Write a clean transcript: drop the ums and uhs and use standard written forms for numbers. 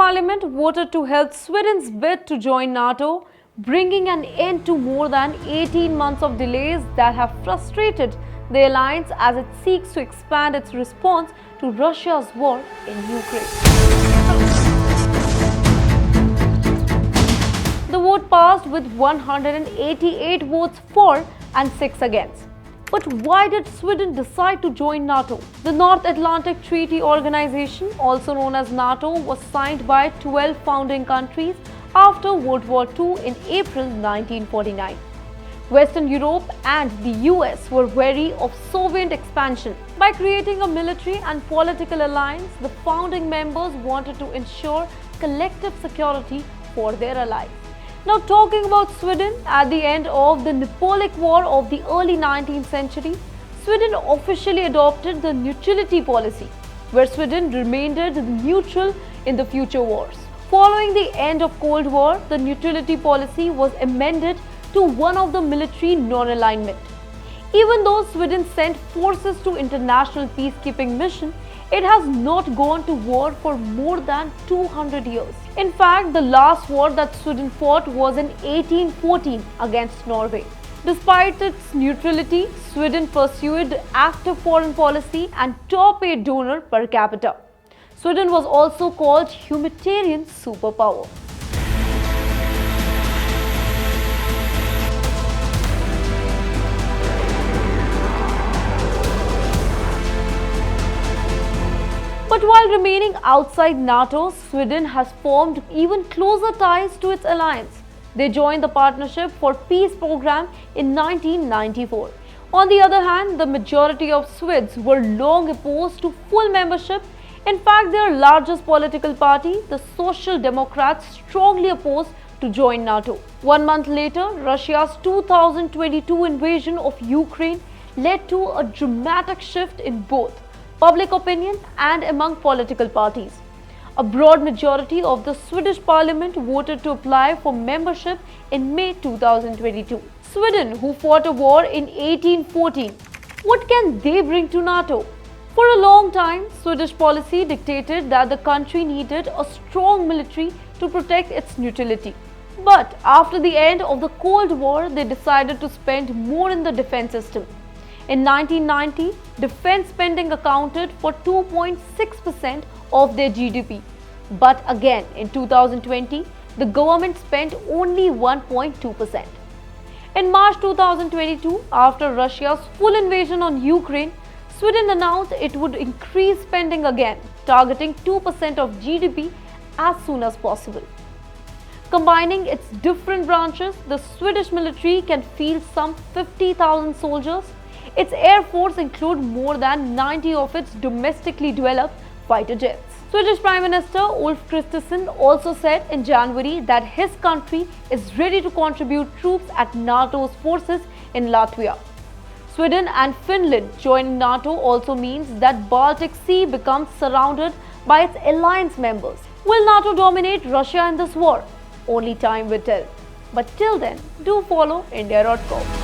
parliament voted to help Sweden's bid to join NATO, bringing an end to more than 18 months of delays that have frustrated the alliance as it seeks to expand its response to Russia's war in Ukraine. The vote passed with 188 votes for and 6 against. But why did Sweden decide to join NATO? The North Atlantic Treaty Organization, also known as NATO, was signed by 12 founding countries after World War II in April 1949. Western Europe and the US were wary of Soviet expansion. By creating a military and political alliance, the founding members wanted to ensure collective security for their allies. Now, talking about Sweden, at the end of the Napoleonic War of the early 19th century, Sweden officially adopted the neutrality policy, where Sweden remained neutral in the future wars. Following the end of Cold War, the neutrality policy was amended to one of the military non-alignment. Even though Sweden sent forces to international peacekeeping mission, it has not gone to war for more than 200 years. In fact, the last war that Sweden fought was in 1814 against Norway. Despite its neutrality, Sweden pursued active foreign policy and top 8 donor per capita. Sweden was also called humanitarian superpower. But while remaining outside NATO, Sweden has formed even closer ties to its alliance. They joined the Partnership for Peace program in 1994. On the other hand, the majority of Swedes were long opposed to full membership. In fact, their largest political party, the Social Democrats, strongly opposed to join NATO. 1 month later, Russia's 2022 invasion of Ukraine led to a dramatic shift in both public opinion and among political parties. A broad majority of the Swedish parliament voted to apply for membership in May 2022. Sweden, who fought a war in 1814, what can they bring to NATO? For a long time, Swedish policy dictated that the country needed a strong military to protect its neutrality. But after the end of the Cold War, they decided to spend more in the defense system. In 1990, defense spending accounted for 2.6% of their GDP. But again, in 2020, the government spent only 1.2%. In March 2022, after Russia's full invasion on Ukraine, Sweden announced it would increase spending again, targeting 2% of GDP as soon as possible. Combining its different branches, the Swedish military can field some 50,000 soldiers. Its air force includes more than 90 of its domestically developed fighter jets. Swedish Prime Minister Ulf Kristersson also said in January that his country is ready to contribute troops at NATO's forces in Latvia. Sweden and Finland joining NATO also means that Baltic Sea becomes surrounded by its alliance members. Will NATO dominate Russia in this war? Only time will tell. But till then, do follow India.com.